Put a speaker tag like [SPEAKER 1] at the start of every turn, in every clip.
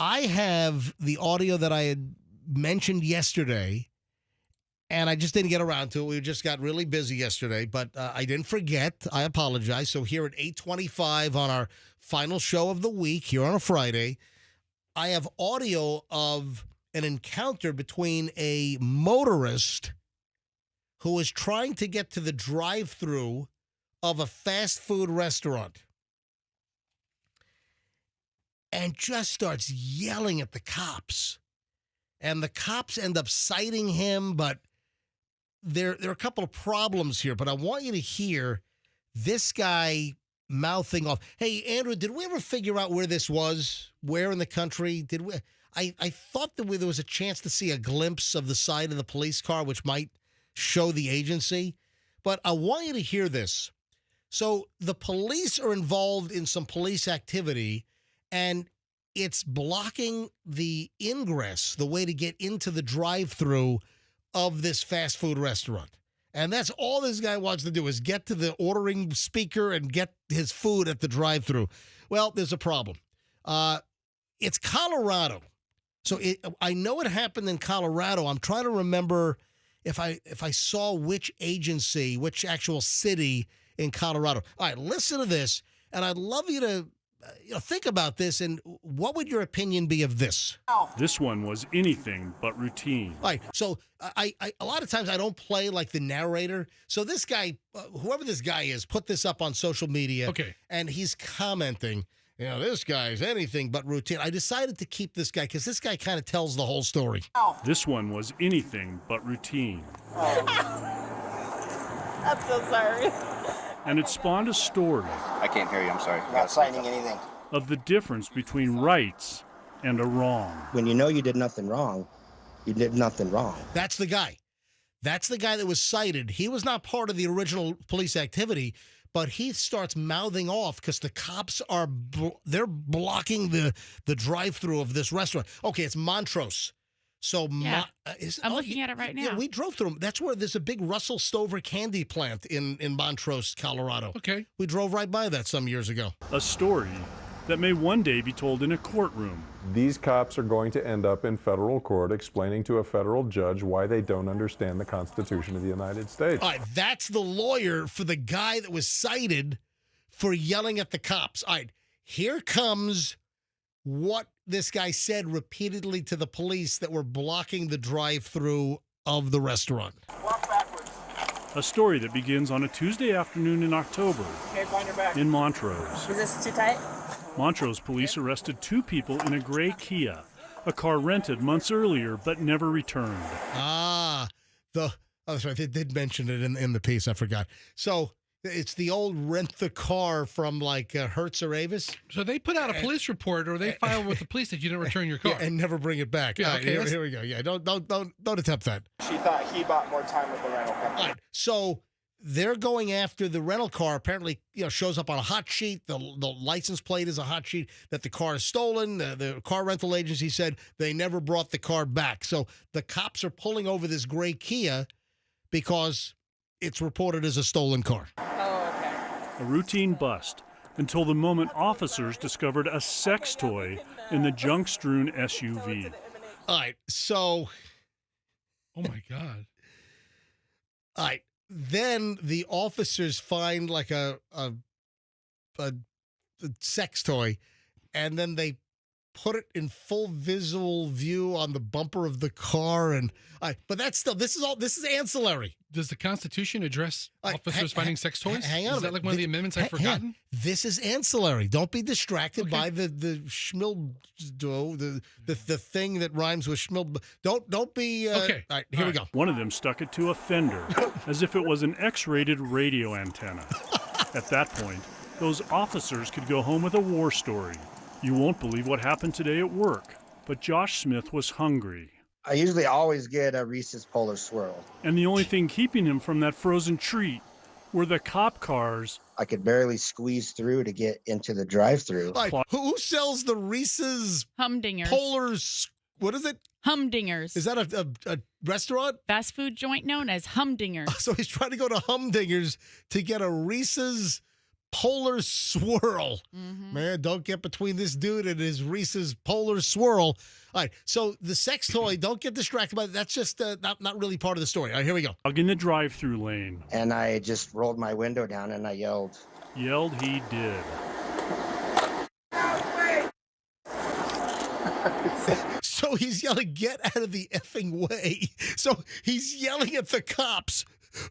[SPEAKER 1] I have the audio that I had mentioned yesterday, and I just didn't get around to it. We just got really busy yesterday, but I didn't forget. I apologize. So here at 8:25 on our final show of the week, here on a Friday, I have audio of an encounter between a motorist who is trying to get to the drive-thru of a fast food restaurant and just starts yelling at the cops. And the cops end up citing him, but there are a couple of problems here. But I want you to hear this guy mouthing off. Hey, Andrew, did we ever figure out where this was? Where in the country? Did we? I thought that there was a chance to see a glimpse of the side of the police car, which might show the agency. But I want you to hear this. So the police are involved in some police activity, and it's blocking the ingress, the way to get into the drive-thru of this fast food restaurant. And that's all this guy wants to do is get to the ordering speaker and get his food at the drive-thru. Well, there's a problem. It's Colorado. So I know it happened in Colorado. I'm trying to remember if I saw which agency, which actual city in Colorado. All right, listen to this, and I'd love you to think about this, and what would your opinion be of this?
[SPEAKER 2] This one was anything but routine.
[SPEAKER 1] All right, so I a lot of times I don't play like the narrator. So this guy, whoever this guy is, put this up on social media.
[SPEAKER 3] Okay.
[SPEAKER 1] And he's commenting, this guy's anything but routine. I decided to keep this guy because this guy kind of tells the whole story.
[SPEAKER 2] This one was anything but routine.
[SPEAKER 4] I'm so sorry.
[SPEAKER 2] And it spawned a story
[SPEAKER 5] I can't hear you, I'm sorry.
[SPEAKER 6] Not signing anything.
[SPEAKER 2] of the difference between rights and a wrong.
[SPEAKER 6] When you know you did nothing wrong, you did nothing wrong.
[SPEAKER 1] That's the guy. That's the guy that was cited. He was not part of the original police activity, but he starts mouthing off because the cops are they're blocking the drive-thru of this restaurant. Okay, it's Montrose. So
[SPEAKER 4] Yeah. I'm looking at it right
[SPEAKER 1] Yeah,
[SPEAKER 4] now.
[SPEAKER 1] we drove through them. That's where there's a big Russell Stover candy plant in Montrose, Colorado.
[SPEAKER 3] Okay.
[SPEAKER 1] We drove right by that some years ago.
[SPEAKER 2] A story that may one day be told in a courtroom.
[SPEAKER 7] These cops are going to end up in federal court explaining to a federal judge why they don't understand the Constitution of the United States.
[SPEAKER 1] All right, that's the lawyer for the guy that was cited for yelling at the cops. All right, here comes what this guy said repeatedly to the police that were blocking the drive-thru of the restaurant.
[SPEAKER 4] Walk backwards.
[SPEAKER 2] A story that begins on a Tuesday afternoon in October
[SPEAKER 4] Okay, find your back.
[SPEAKER 2] in Montrose.
[SPEAKER 4] Is this too tight?
[SPEAKER 2] Montrose police arrested two people in a gray Kia, a car rented months earlier but never returned.
[SPEAKER 1] Sorry, they did mention it in the piece. I forgot. So it's the old rent the car from like Hertz or Avis.
[SPEAKER 3] So they put out a police report, or they filed with the police that you didn't return your car.
[SPEAKER 1] Yeah, and never bring it back.
[SPEAKER 3] Yeah,
[SPEAKER 1] All right,
[SPEAKER 3] okay,
[SPEAKER 1] here we go. Yeah, don't attempt that.
[SPEAKER 8] She thought he bought more time with the rental company.
[SPEAKER 1] All right, so they're going after the rental car. Apparently, shows up on a hot sheet. The license plate is a hot sheet that the car is stolen. The car rental agency said they never brought the car back. So the cops are pulling over this gray Kia because it's reported as a stolen car.
[SPEAKER 4] Oh, okay.
[SPEAKER 2] A routine bust until the moment officers discovered a sex toy in the junk-strewn SUV.
[SPEAKER 1] All right, so
[SPEAKER 3] Oh my God.
[SPEAKER 1] all right. Then the officers find like a sex toy, and then they put it in full visual view on the bumper of the car. And but that's still this is ancillary.
[SPEAKER 3] Does the Constitution address
[SPEAKER 1] All right,
[SPEAKER 3] officers finding sex toys?
[SPEAKER 1] Hang on,
[SPEAKER 3] Is that like one of the amendments I've
[SPEAKER 1] hang on.
[SPEAKER 3] forgotten?
[SPEAKER 1] This is ancillary. Don't be distracted
[SPEAKER 3] Okay.
[SPEAKER 1] by the schmildo, the thing that rhymes with schmil. Don't be.
[SPEAKER 3] Okay.
[SPEAKER 1] All right, here we go.
[SPEAKER 2] One of them stuck it to a fender as if it was an X-rated radio antenna. At that point, those officers could go home with a war story. You won't believe what happened today at work, but Josh Smith was hungry.
[SPEAKER 6] I usually always get a Reese's Polar Swirl.
[SPEAKER 2] And the only thing keeping him from that frozen treat were the cop cars.
[SPEAKER 6] I could barely squeeze through to get into the drive-thru.
[SPEAKER 1] All right, who sells the Reese's
[SPEAKER 4] Humdingers.
[SPEAKER 1] Polars? What is it?
[SPEAKER 4] Humdingers.
[SPEAKER 1] Is that a restaurant?
[SPEAKER 4] Fast food joint known as Humdingers.
[SPEAKER 1] So he's trying to go to Humdingers to get a Reese's Polar Swirl. Man, don't get between this dude and his Reese's Polar Swirl. All right, so the sex toy, don't get distracted by it. That's just not really part of the story. All right, here we go.
[SPEAKER 2] Dog in the drive-through lane.
[SPEAKER 6] And I just rolled my window down and I yelled.
[SPEAKER 2] Yelled he did.
[SPEAKER 1] So he's yelling, get out of the effing way. So he's yelling at the cops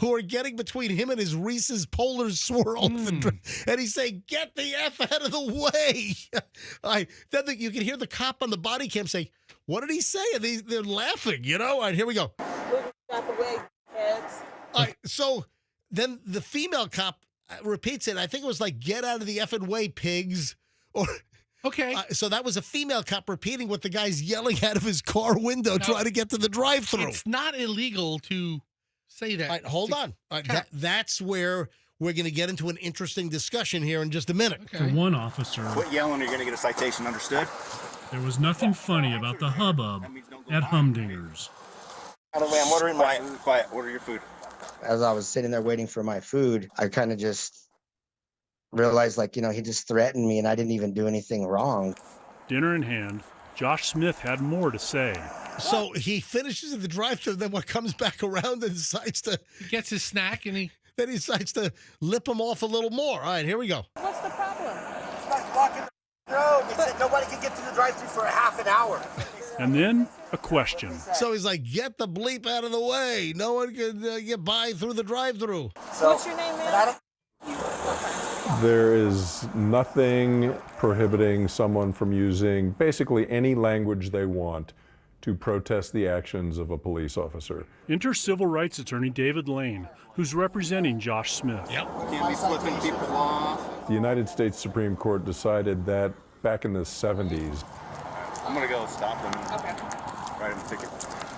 [SPEAKER 1] who are getting between him and his Reese's Polar Swirl. And he's saying, get the F out of the way. All right, then you can hear the cop on the body cam say, what did he say? And they're laughing, you know? All right, here we go.
[SPEAKER 4] Out the way, kids.
[SPEAKER 1] All right, so then the female cop repeats it. I think it was like, get out of the effing way, pigs. Or
[SPEAKER 3] Okay.
[SPEAKER 1] so that was a female cop repeating what the guy's yelling out of his car window trying to get to the drive-thru.
[SPEAKER 3] It's not illegal to say that.
[SPEAKER 1] All right, hold on. All right, that's where we're going to get into an interesting discussion here in just a minute.
[SPEAKER 3] Okay.
[SPEAKER 5] For one officer,
[SPEAKER 8] Quit yelling or you're going to get a citation, understood?
[SPEAKER 5] there was nothing funny about the hubbub at Humdingers.
[SPEAKER 8] By the way, I'm ordering my food. Quiet, order your food.
[SPEAKER 6] As I was sitting there waiting for my food, I kind of just realized, like, he just threatened me and I didn't even do anything wrong.
[SPEAKER 2] Dinner in hand, Josh Smith had more to say.
[SPEAKER 1] So he finishes at the drive-thru, then what comes back around and decides to
[SPEAKER 3] He gets his snack and he
[SPEAKER 1] lip him off a little more. All right, here we go.
[SPEAKER 4] What's the problem?
[SPEAKER 8] Starts blocking the road. They said nobody can get to the drive-thru for a half an hour.
[SPEAKER 2] And then a question.
[SPEAKER 1] So he's like, get the bleep out of the way. No one can get by through the drive-thru.
[SPEAKER 8] So,
[SPEAKER 4] What's your name, man?
[SPEAKER 7] There is nothing prohibiting someone from using basically any language they want to protest the actions of a police officer.
[SPEAKER 2] Enter civil rights attorney David Lane, who's representing Josh Smith.
[SPEAKER 8] Can't be flipping people off.
[SPEAKER 7] The United States Supreme Court decided that back in the 70s.
[SPEAKER 8] I'm going to go stop them. Okay. Write him a ticket.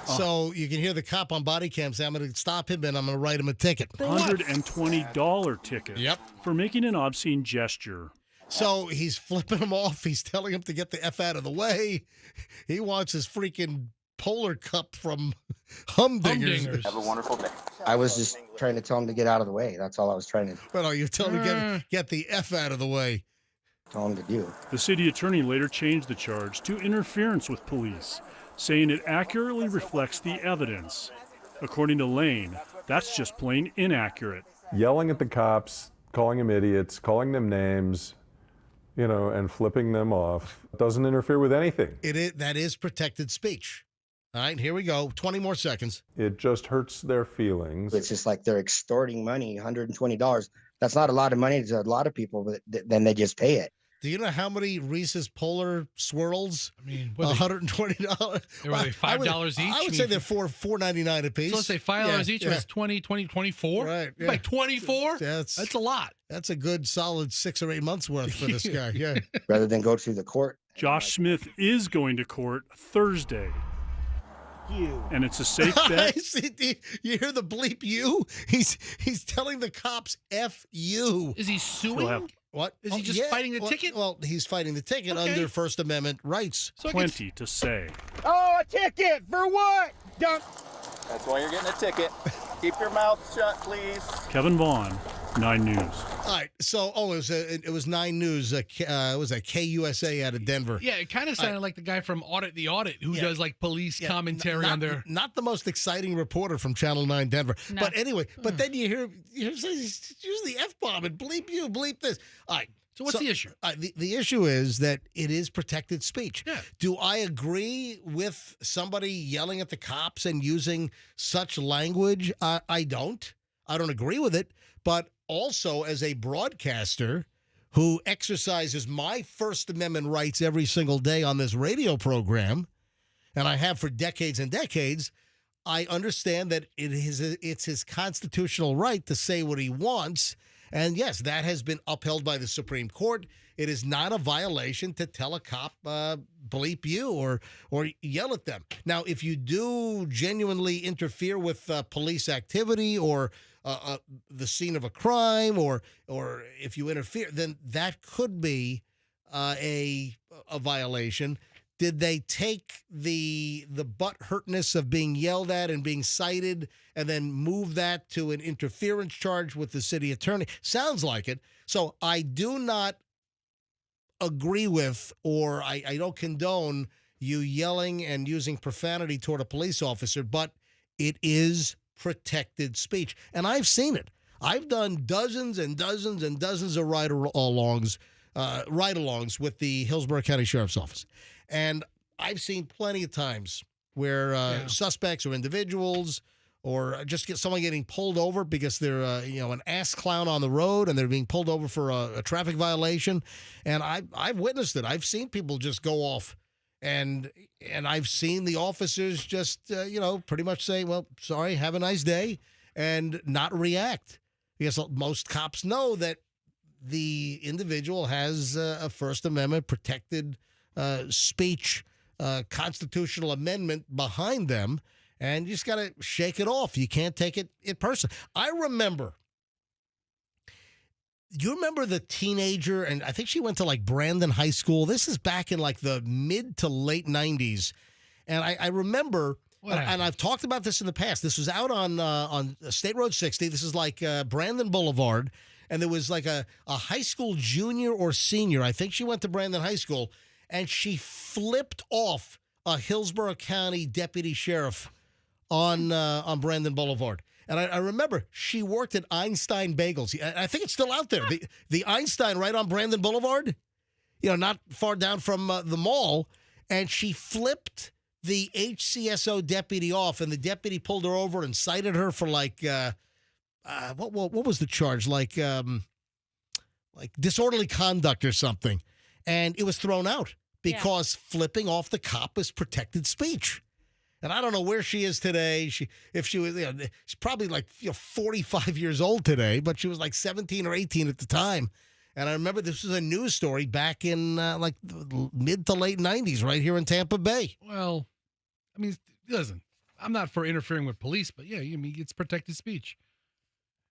[SPEAKER 1] So you can hear the cop on body cam say, I'm going to stop him and I'm going to write him a ticket.
[SPEAKER 2] $120 ticket
[SPEAKER 1] Yep.
[SPEAKER 2] for making an obscene gesture.
[SPEAKER 1] So he's flipping him off. He's telling him to get the F out of the way. He wants his freaking Polar Cup from Humdingers.
[SPEAKER 8] Have a wonderful day.
[SPEAKER 6] I was just trying to tell him to get out of the way. That's all I was trying to
[SPEAKER 1] But you're telling him to get the F out of the way.
[SPEAKER 6] tell him to do.
[SPEAKER 2] The city attorney later changed the charge to interference with police, saying it accurately reflects the evidence. According to Lane, that's just plain inaccurate.
[SPEAKER 7] Yelling at the cops, calling them idiots, calling them names, and flipping them off doesn't interfere with anything.
[SPEAKER 1] That is protected speech. All right, here we go. 20 more seconds.
[SPEAKER 7] It just hurts their feelings.
[SPEAKER 6] It's just like they're extorting money, $120. That's not a lot of money to a lot of people, but then they just pay it.
[SPEAKER 1] Do you know how many Reese's Polar Swirls?
[SPEAKER 3] I mean, what
[SPEAKER 1] $120.
[SPEAKER 3] Were they $5 each?
[SPEAKER 1] I would say they're $4.99 a piece.
[SPEAKER 3] So let's say $5 each. That's 20, 24.
[SPEAKER 1] Right. Yeah.
[SPEAKER 3] Like 24?
[SPEAKER 1] That's
[SPEAKER 3] a lot.
[SPEAKER 1] That's a good solid 6 or 8 months worth for this guy. Yeah.
[SPEAKER 6] Rather than go to the court.
[SPEAKER 2] Josh Smith is going to court Thursday. And it's a safe bet.
[SPEAKER 1] You hear the bleep you? He's telling the cops F you.
[SPEAKER 3] Is he suing?
[SPEAKER 1] What?
[SPEAKER 3] Is he just fighting the ticket?
[SPEAKER 1] Well, he's fighting the ticket under First Amendment rights.
[SPEAKER 3] So
[SPEAKER 2] Plenty to say.
[SPEAKER 8] Oh, a ticket for what? Dump. That's why you're getting a ticket. Keep your mouth shut, please.
[SPEAKER 2] Kevin Vaughn, 9 News.
[SPEAKER 1] All right. So, it was 9 News. Was that KUSA out of Denver?
[SPEAKER 3] Yeah, it kind of sounded like the guy from Audit the Audit who does like police commentary on their.
[SPEAKER 1] Not the most exciting reporter from Channel 9 Denver.
[SPEAKER 4] No.
[SPEAKER 1] But anyway, then you hear use the F-bomb and bleep you, bleep this. All right.
[SPEAKER 3] So what's the issue?
[SPEAKER 1] The issue is that it is protected speech.
[SPEAKER 3] Yeah.
[SPEAKER 1] Do I agree with somebody yelling at the cops and using such language? I don't. I don't agree with it. But also, as a broadcaster who exercises my First Amendment rights every single day on this radio program, and I have for decades and decades, I understand that it's his constitutional right to say what he wants. And yes, that has been upheld by the Supreme Court. It is not a violation to tell a cop, bleep you or yell at them. Now, if you do genuinely interfere with police activity or the scene of a crime, or if you interfere, then that could be a violation. Did they take the butt hurtness of being yelled at and being cited and then move that to an interference charge with the city attorney? Sounds like it. So I do not agree with, or I don't condone you yelling and using profanity toward a police officer, but it is protected speech. And I've seen it. I've done dozens and dozens and dozens of ride-alongs with the Hillsborough County Sheriff's Office. And I've seen plenty of times where suspects or individuals or just someone getting pulled over because they're an ass clown on the road and they're being pulled over for a traffic violation. And I've witnessed it. I've seen people just go off, and I've seen the officers just pretty much say, "Well, sorry, have a nice day," and not react, because most cops know that the individual has a First Amendment protected speech constitutional amendment behind them, and you just got to shake it off. You can't take it in person. You remember the teenager, and I think she went to like Brandon High School. This is back in like the mid to late 90s. And I remember, and I've talked about this in the past. This was out on State Road 60. This is like Brandon Boulevard. And there was like a high school junior or senior. I think she went to Brandon High School, and she flipped off a Hillsborough County deputy sheriff on Brandon Boulevard. And I remember she worked at Einstein Bagels. I think it's still out there. The Einstein right on Brandon Boulevard, not far down from the mall. And she flipped the HCSO deputy off, and the deputy pulled her over and cited her for like what was the charge? Like disorderly conduct or something. And it was thrown out because flipping off the cop is protected speech. And I don't know where she is today. She's probably like 45 years old today, but she was like 17 or 18 at the time. And I remember this was a news story back in like the mid to late 90s right here in Tampa Bay.
[SPEAKER 3] Well, I mean, listen, I'm not for interfering with police, but it's protected speech.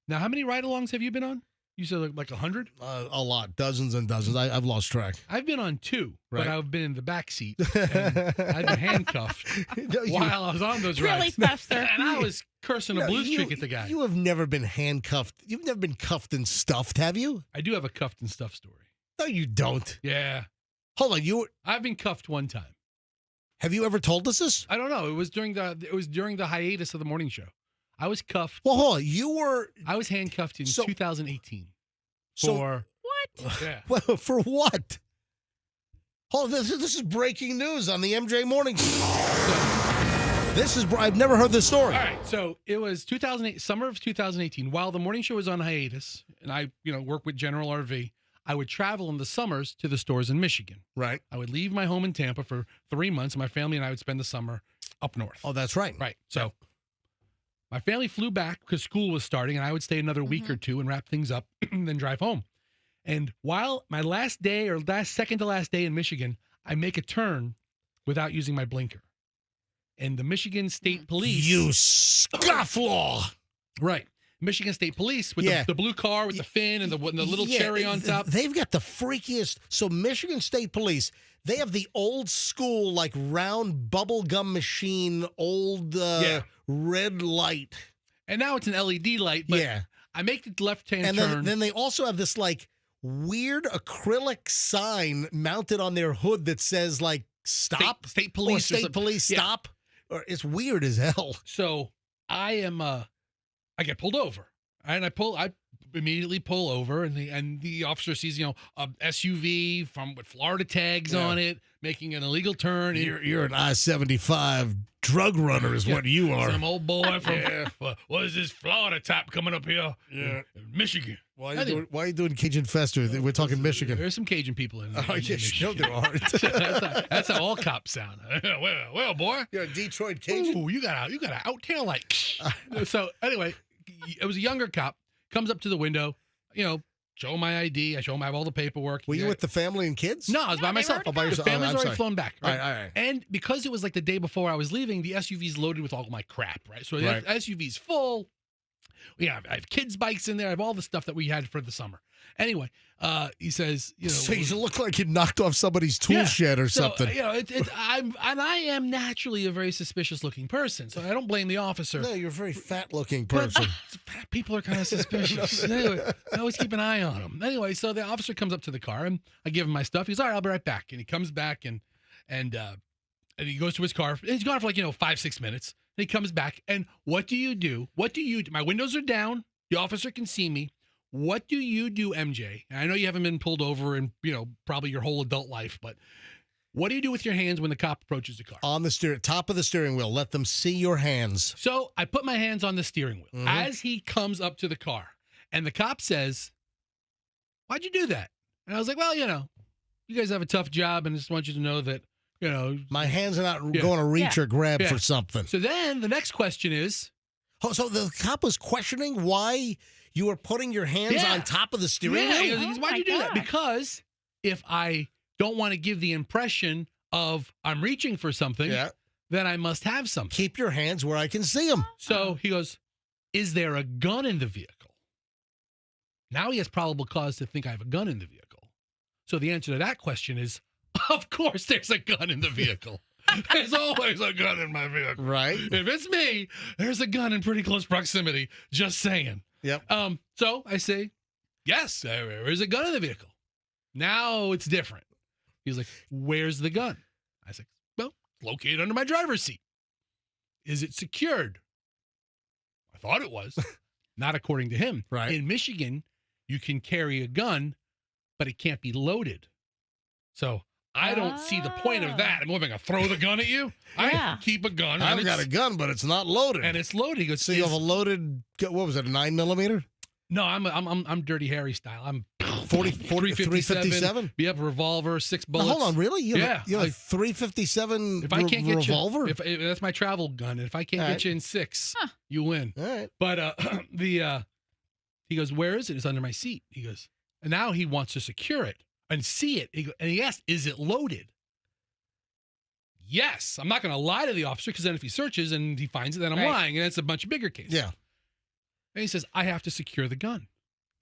[SPEAKER 3] Now, how many ride-alongs have you been on? You said like 100?
[SPEAKER 1] A lot, dozens and dozens. I've lost track.
[SPEAKER 3] I've been on 2,
[SPEAKER 1] right.
[SPEAKER 3] But I've been in the back seat. And I've been handcuffed while I was on those rides.
[SPEAKER 4] Really, Buster?
[SPEAKER 3] And I was cursing a blues streak at the guy.
[SPEAKER 1] You have never been handcuffed. You've never been cuffed and stuffed, have you?
[SPEAKER 3] I do have a cuffed and stuffed story.
[SPEAKER 1] No, you don't.
[SPEAKER 3] Yeah.
[SPEAKER 1] Hold on,
[SPEAKER 3] I've been cuffed one time.
[SPEAKER 1] Have you ever told us this?
[SPEAKER 3] I don't know. It was during the hiatus of the morning show. I was cuffed.
[SPEAKER 1] Well, hold on.
[SPEAKER 3] I was handcuffed in 2018. For
[SPEAKER 1] what?
[SPEAKER 3] Yeah.
[SPEAKER 1] Well, for what? Oh, this is breaking news on the MJ Morning Show. I've never heard this story.
[SPEAKER 3] All right, so it was summer of 2018. While the morning show was on hiatus, and I, work with General RV, I would travel in the summers to the stores in Michigan.
[SPEAKER 1] Right.
[SPEAKER 3] I would leave my home in Tampa for 3 months, and my family and I would spend the summer up north.
[SPEAKER 1] Oh, that's right.
[SPEAKER 3] Right. So my family flew back because school was starting, and I would stay another week or two and wrap things up and then drive home. And while my second to last day in Michigan, I make a turn without using my blinker. And the Michigan State Police...
[SPEAKER 1] You scofflaw!
[SPEAKER 3] Right. Michigan State Police with the blue car with the fin and the little cherry on top.
[SPEAKER 1] They've got the freakiest... So Michigan State Police, they have the old school, like, round bubble gum machine, old red light.
[SPEAKER 3] And now it's an LED light, but I make the left-hand turn.
[SPEAKER 1] And then they also have this, like, weird acrylic sign mounted on their hood that says, like, stop.
[SPEAKER 3] State Police.
[SPEAKER 1] Or State Police, stop. Or it's weird as hell.
[SPEAKER 3] So I get pulled over. And I immediately pull over, and the officer sees, a SUV with Florida tags on it, making an illegal turn.
[SPEAKER 1] You're an I-75 drug runner is what you are.
[SPEAKER 3] Some old boy from, what is this Florida type coming up here? Yeah. Michigan.
[SPEAKER 1] Why are you doing Cajun Fester? We're talking Michigan.
[SPEAKER 3] There's some Cajun people in
[SPEAKER 1] Michigan.
[SPEAKER 3] Sure
[SPEAKER 1] there are.
[SPEAKER 3] That's how all cops sound. well, boy.
[SPEAKER 1] You're a Detroit Cajun.
[SPEAKER 3] Ooh, you got an out tail light. So anyway, it was a younger cop. Comes up to the window, show my ID. I show him I have all the paperwork.
[SPEAKER 1] Were you with the family and kids?
[SPEAKER 3] No, I was by myself.
[SPEAKER 1] Oh, by yourself.
[SPEAKER 3] The family's already flown back. Right?
[SPEAKER 1] All right.
[SPEAKER 3] And because it was like the day before I was leaving, the SUV's loaded with all my crap, right? So the SUV's full. I have kids' bikes in there. I have all the stuff that we had for the summer. Anyway, he says,
[SPEAKER 1] So you look like you knocked off somebody's tool shed or something.
[SPEAKER 3] I am naturally a very suspicious-looking person, so I don't blame the officer.
[SPEAKER 1] No, you're a very fat-looking person.
[SPEAKER 3] Fat people are kind of suspicious. Anyway, I always keep an eye on them. Anyway, so the officer comes up to the car, and I give him my stuff. He's all right, I'll be right back. And he comes back, and he goes to his car. He's gone for 5-6 minutes. And he comes back, and what do you do? My windows are down. The officer can see me. What do you do, MJ? And I know you haven't been pulled over in, probably your whole adult life, but what do you do with your hands when the cop approaches the car?
[SPEAKER 1] On the top of the steering wheel. Let them see your hands.
[SPEAKER 3] So I put my hands on the steering wheel as he comes up to the car. And the cop says, "Why'd you do that?" And I was like, "Well, you guys have a tough job, and I just want you to know that,
[SPEAKER 1] my hands are not going to reach or grab for something."
[SPEAKER 3] So then the next question is...
[SPEAKER 1] Oh, so the cop was questioning why you were putting your hands on top of the steering wheel?
[SPEAKER 3] He goes, "Why'd you do that?" Because if I don't want to give the impression of I'm reaching for something, then I must have something.
[SPEAKER 1] Keep your hands where I can see them.
[SPEAKER 3] So he goes, "Is there a gun in the vehicle?" Now he has probable cause to think I have a gun in the vehicle. So the answer to that question is, of course there's a gun in the vehicle. There's always a gun in my vehicle.
[SPEAKER 1] Right.
[SPEAKER 3] If it's me, there's a gun in pretty close proximity. Just saying.
[SPEAKER 1] Yep.
[SPEAKER 3] So I say, yes, there is a gun in the vehicle. Now it's different. He's like, "Where's the gun?" I said, "Well, located under my driver's seat." "Is it secured?" I thought it was. Not according to him.
[SPEAKER 1] Right.
[SPEAKER 3] In Michigan, you can carry a gun, but it can't be loaded. So I don't see the point of that. I'm going to throw the gun at you. I keep a gun.
[SPEAKER 1] I've got a gun, but it's not loaded.
[SPEAKER 3] And it's loaded. He goes,
[SPEAKER 1] so you have a loaded, what was it, a 9mm?
[SPEAKER 3] No, I'm Dirty Harry style. I'm
[SPEAKER 1] 357?
[SPEAKER 3] Yep, revolver, 6 bullets.
[SPEAKER 1] Now, hold on, really? You have a 357
[SPEAKER 3] if I can't get
[SPEAKER 1] revolver?
[SPEAKER 3] If that's my travel gun. And if I can't get you in 6, you win.
[SPEAKER 1] All right.
[SPEAKER 3] But he goes, "Where is it?" "It's under my seat." He goes, and now he wants to secure it and see it. And he asked, "Is it loaded?" Yes. I'm not going to lie to the officer, because then if he searches and he finds it, then I'm lying, and it's a much bigger case.
[SPEAKER 1] Yeah.
[SPEAKER 3] And he says, "I have to secure the gun.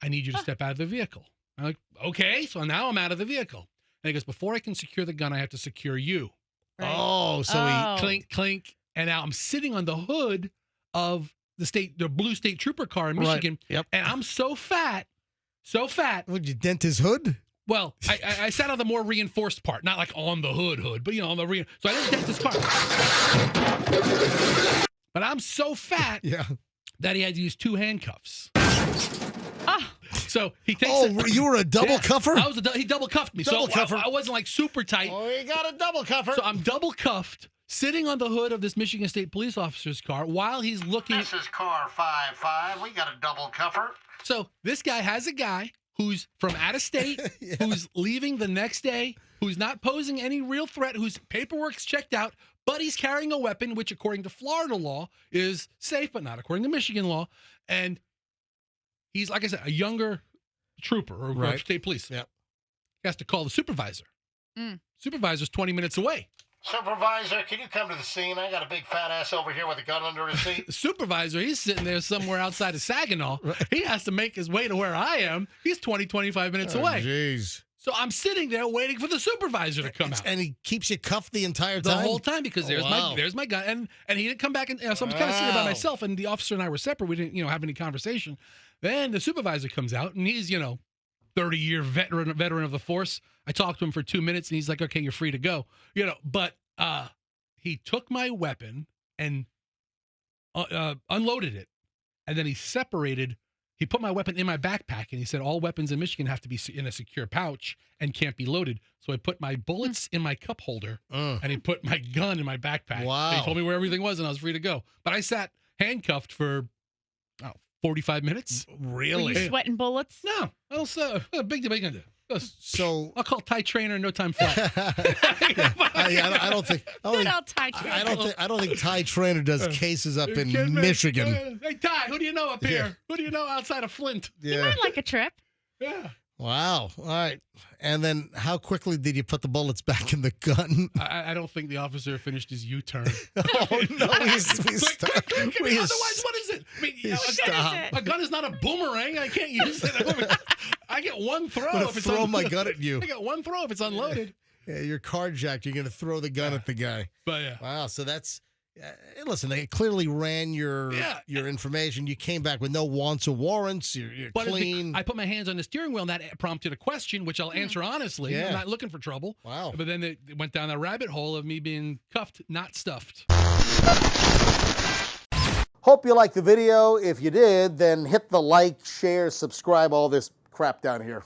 [SPEAKER 3] I need you to step out of the vehicle." I'm like, "Okay." So now I'm out of the vehicle. And he goes, "Before I can secure the gun, I have to secure you."
[SPEAKER 1] Right. Oh, so he
[SPEAKER 3] clink, clink. And now I'm sitting on the hood of the blue state trooper car in Michigan.
[SPEAKER 1] Right. Yep.
[SPEAKER 3] And I'm so fat.
[SPEAKER 1] Would you dent his hood?
[SPEAKER 3] Well, I sat on the more reinforced part, not like on the hood, but on the so I didn't dent his car. But I'm so fat that he had to use 2 handcuffs. So he takes.
[SPEAKER 1] Oh, you were a double cuffer?
[SPEAKER 3] He double cuffed me.
[SPEAKER 1] Double cuffer.
[SPEAKER 3] I wasn't like super tight.
[SPEAKER 1] Oh, you got a double cuffer.
[SPEAKER 3] So I'm double cuffed, sitting on the hood of this Michigan State police officer's car while he's looking.
[SPEAKER 1] "This is car 55. We got a double cuffer."
[SPEAKER 3] So this guy has a guy who's from out of state, who's leaving the next day, who's not posing any real threat, whose paperwork's checked out, but he's carrying a weapon, which according to Florida law is safe, but not according to Michigan law. And he's, like I said, a younger trooper or state police.
[SPEAKER 1] Yep.
[SPEAKER 3] He has to call the supervisor. Supervisor's 20 minutes away.
[SPEAKER 1] "Supervisor, can you come to the scene? I got a big fat ass over here with a gun under his seat."
[SPEAKER 3] The supervisor, he's sitting there somewhere outside of Saginaw. He has to make his way to where I am. He's 25 minutes away.
[SPEAKER 1] Jeez.
[SPEAKER 3] So I'm sitting there waiting for the supervisor to come out.
[SPEAKER 1] And he keeps you cuffed the entire
[SPEAKER 3] The
[SPEAKER 1] time?
[SPEAKER 3] whole time, because there's my gun. And he didn't come back. And so I'm kind of sitting there by myself, and the officer and I were separate. We didn't, have any conversation. Then the supervisor comes out, and he's, 30-year veteran of the force. I talked to him for 2 minutes, and he's like, "Okay, you're free to go." But he took my weapon and unloaded it, and then he put my weapon in my backpack, and he said all weapons in Michigan have to be in a secure pouch and can't be loaded. So I put my bullets in my cup holder, and he put my gun in my backpack.
[SPEAKER 1] Wow.
[SPEAKER 3] And he told me where everything was, and I was free to go. But I sat handcuffed for 45 minutes.
[SPEAKER 1] Really?
[SPEAKER 9] Were you sweating bullets?
[SPEAKER 3] No. Also, big debate.
[SPEAKER 1] So
[SPEAKER 3] I'll call Ty Trainer, no time flat.
[SPEAKER 1] I don't think.
[SPEAKER 9] Good old Ty Trainer.
[SPEAKER 1] I don't think Ty Trainer does cases up in Michigan.
[SPEAKER 3] Hey Ty, who do you know up here? Who do you know outside of Flint?
[SPEAKER 9] You might like a trip.
[SPEAKER 3] Yeah.
[SPEAKER 1] Wow. All right. And then how quickly did you put the bullets back in the gun?
[SPEAKER 3] I don't think the officer finished his U-turn.
[SPEAKER 1] Oh, no. We stopped.
[SPEAKER 3] Otherwise, what is it? I mean, a gun is not a boomerang. I can't use it. I get one throw
[SPEAKER 1] I'm going
[SPEAKER 3] if
[SPEAKER 1] to
[SPEAKER 3] it's
[SPEAKER 1] throw my gun at you.
[SPEAKER 3] I got one throw if it's unloaded.
[SPEAKER 1] Yeah, you're carjacked. You're going to throw the gun at the guy.
[SPEAKER 3] But yeah.
[SPEAKER 1] Wow. So that's... listen, they clearly ran your information. You came back with no wants or warrants. You're
[SPEAKER 3] But
[SPEAKER 1] clean.
[SPEAKER 3] I put my hands on the steering wheel, and that prompted a question, which I'll answer honestly.
[SPEAKER 1] Yeah.
[SPEAKER 3] I'm not looking for trouble.
[SPEAKER 1] Wow.
[SPEAKER 3] But then it went down that rabbit hole of me being cuffed, not stuffed.
[SPEAKER 1] Hope you liked the video. If you did, then hit the like, share, subscribe, all this crap down here.